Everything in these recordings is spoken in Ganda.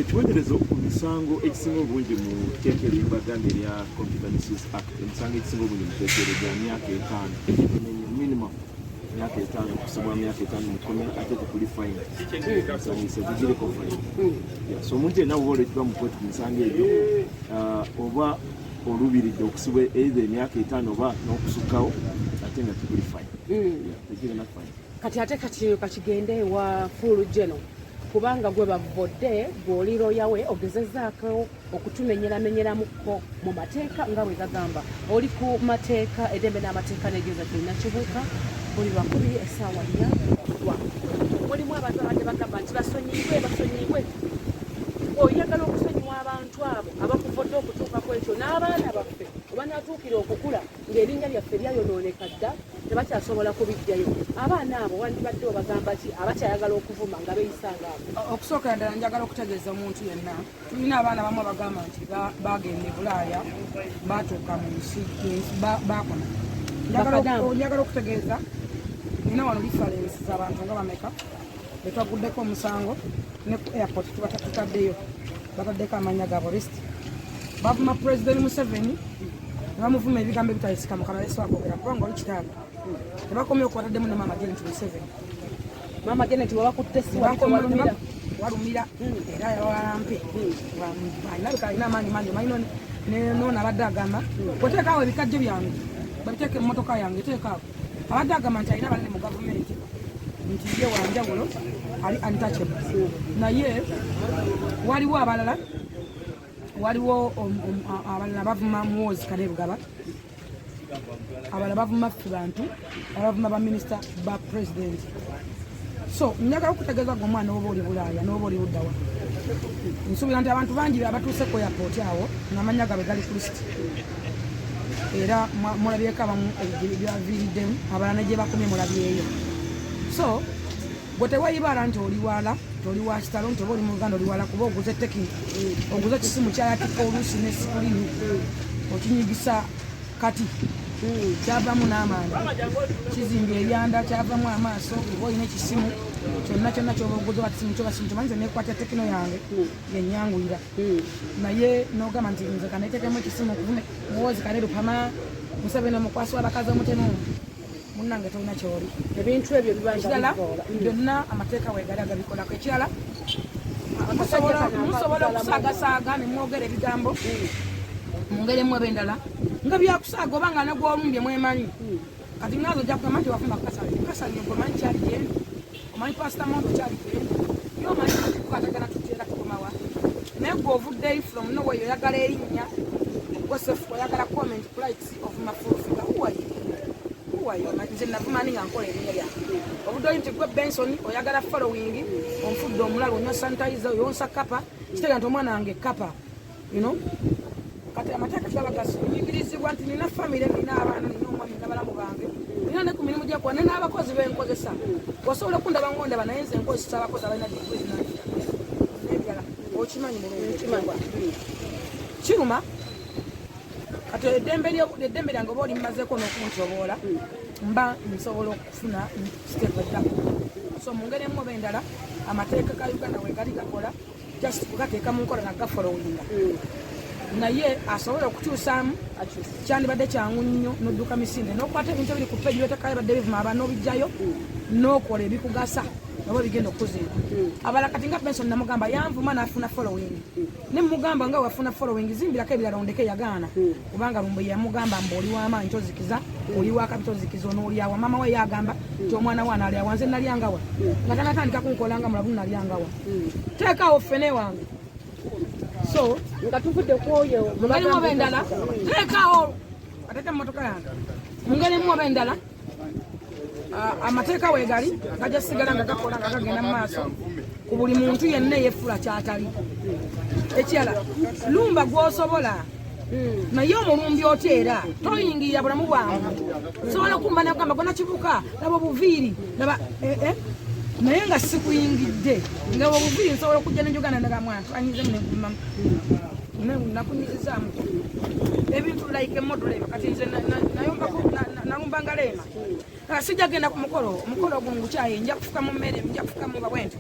ekibonerezo ku misango ekisinga obungi mu tteeka ery'Uganda erya Computer Misuse Act emisango ekisinga obungi mu tteeka eryo gya myaka 5 minimum myaka 5 okusibwa myaka 5 mu kkomera ate tekuli fine nsanyise zigireko fine so omuntu yenna bw'oba oleetebwa mu kooti ku misango ebyo oba olubiridde okusibwa either emyaka 5 oba n'okusukkawo ate nga tekuli fine tegirina fine kati kakigende wa Fugure General kubanga gwe bavodde gw'oli looya we ogezezzaako okutumenyeramenyeramuko mu mateeka nga bwe gagamba oli ku mateeka eddembe n'amateeka n'egeza tulina kibuuka buli lwakubi essaawa lya mulimu abantu abadde bagamba nti basonyiibwe oyagala okusonyiwa abantu abo abakuvodde okutuukako ekyo n'abaana baffe oba natuukira okukula ng'erinnya lyaffe lyayonooneka dda tebakyasobola kubijjayo abaana abo wandibadde obagamba ki abakyayagala okuvuma nga beeyisanga abo okusooka ddala njagala okutegeeza omuntu yenna tulina abaana bamu abagamba nti bagenda e Bulaaya baatuuka mu nsi bakona njagala okutegeeza nina wano difference z'abantu nga bameka betwaguddeko omusango ne ku airport tutaddeyo bataddeko amanya gaabo list bavuma President Museveni nebamuvuma ebigambo ebitayisika mu kanalesi wakwogera kubanga oli kitaaga tebakomye okwataddemu ne Mama Janet Museveni Mama Janet wabakutte walumira era yawalampe alina amaanyi manyi noona abadde agamba bweteekaawo ebikajjo byange babiteeka emmotoka yange teekaawo abadde agamba nti alina banene mu gavumenti nti ye wanjawulo ali untouchable naye waliwo abalala bavuma Muhoozi Kaleerugaba abalala bavuma ffe bantu abavuma baminisita ba president so njagala okutegeeza gwe omwana oba oli Bulaaya n'oba oli luddawa nsuubira nti abantu bangi abatuuse ku airport awo n'amanya gaabwe gali ku list era mulabyeko abamu byaviiriddemu abalala ne gye bakomye mulabyeyo so gwe teweeyibaala nti oli wala toli wa kitalo nti oba oli mu Uganda oli wala kuba oguze tekiki oguze ekisimu kyayatika oluusi ne sikulini okinyigisa kati kyavamu n'amaani kizimbye ebyanda kyavamu amaaso oba olina ekisimu kyonna kyoba oguze wakisimu kyobasimu kyomanyize nekwatya tekino yange yenyanguyira naye nogamba nti nze kanetekemu ekisimu okuvume Muhoozi Kaleerugaba Museveni omukwasi w'abakazi omutemu munnange tolina kyoli ebintu ebyo bibakirala byonna amateeka weegali agabikolako ekirala musobola okusagasaaga ne mwogera ebigambo mu ngeri emu eba endala nga byakusaaga oba nga nagwolumbye mwemanyi kati ngazo ojja kugamba nti wafumba kasali omanyi kyali gyendi omanyi pasita mondo kyali gyendi yo omanyi kukwatagana tutera tukomawa naye gwe ovuddeyo from noway oyagala erinnya gosefu oyagala comment plights of mafurufiga uwayo nze navumani nga nkola erinnya lyange obuddeyo nti gwe Benson oyagala following onfudde omulalu onywa sanitizer oyonsa kapa kitega nti omwana wange kapa kati amateeka gabagasiyingirizibwa nti nina famire nina abaana nina omwami nabalamu bange nina ne ku mirimu gyakuba ne n'abakozi benkozesa osobola okundaba ngondaba naye nze nkozesa abakozi abalina digrii n'ebirala okimanyi mulungi kiruma kati eddembe lyange oba oli mmazeeko n'okuntoboola mba nsobola okufuna siteepu eddako so mu ngeri emu oba endala amateeka ga Uganda weegali gakola just kugateeka mu nkola nagafolowinga naye asobola okukyusaamu kyandibadde kyangu nnyo n'odduka misinde n'okwata ebintu ebiri ku peegi byotekayo badde bivuma aba n'obijjayo n'okola ebikugasa oba bigenda okuzimba abala kati nga Benson namugamba yanvuma n'afuna following ne mugamba nga wafuna following zimbirako ebirala ondeke yagaana kubanga lumbe yamugamba mbu oli w'amaanyi tozikiza oli wakabi tozikiza onoolyawa mama we yagamba nti omwana we anaalyawa nze nalyangawa nga tanatandika kunkolanga mulabu nalyangawa teekaawo ffene wange so nga tuvudde kwoyo mungeri mu endala teekaawo atete emmotoka yange mungeri mu endala amateeka weegali gajja sigala nga gakola nga gagenda mu maaso ku buli muntu yenna eyeefula kyatali ekirala lumba gw'osobola naye omulumbi oteera toyingirira bulamu bwangu sobola okumba nagamba gona kibuka laba obuviiri laba naye nga sikuyingidde nga obuviiri nsobola okujja nenjogana nagamwana twanyize nakunyizizaamu ebintu like emodulema kati nze nayombako nalumbanga leema sijja genda ku mukolo gungukyaye nja kufuka mu mmere nja kufuka mu bawente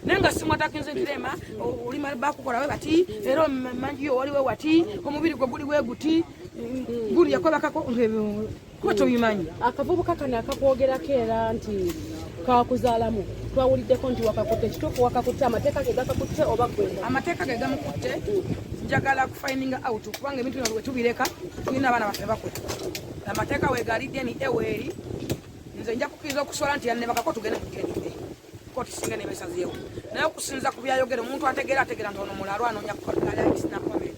naye nga simwatakinze nti leema olima bakukola we bati era manjiyo waliwe wati omubiri gwe guli we guti guli yakolakako kuba tobimanyi akavubuka kano akakwogerako era nti kakuzaalamu twawuliddeko nti wakakutte kituufu wakakutte amateeka ge gakakutte oba gwe amateeka ge gamukutte njagala kufininga out kubanga ebintu bino wetubireka tulina abaana baffe bakutte amateeka wegalidde ni eweri nze nja kukkiriza okuswala nti yannebakako tugende kugenide koti singa nebesazeewo naye okusinza ku byayogera omuntu ategeera nti ono mulalu anoonya kukolayisinakomet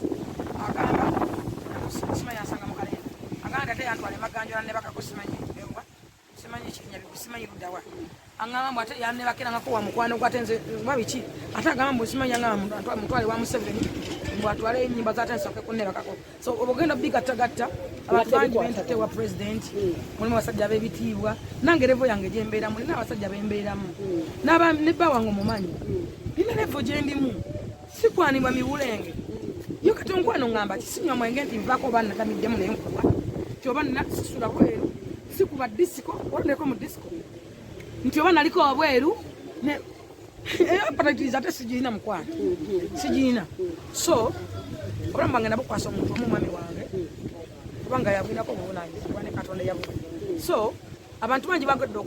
agamba simanyi ansanga mu kalenda agamba nti ate yantwala emaganjo yannebakako simanyi ekinya simanyi luddawa agamba mbu ate yannebakirangako wa mukwano gw ate nze babiki ate agamba mbu simanyi agamba mutwale wa Museveni mbu atwale ennyimba zate nsooke kunnebakako so obugenda bigattagatta abantu bangi bentate wa president mulimu abasajja ab'ebitiibwa nange revo yange gyembeeramu nina abasajja bembeeramu nebba wange omumanyi nina revo gyendimu sikwanibwa miwulenge yo kati onkwano ngamba kisinywa mwenge nti nvaako oba natamiddemu naye nkuba nti oba nina sisula bweru sikuba disiko oleko mu disiko nti oba naliko wabweru patagiriza ate sigiina mukwano sigiina so obulamu bange nabukwasa omuntu omumami wange kubanga yabwinako obuvunanyizibwa ne katonda yabuwa so abantu bangi bagedde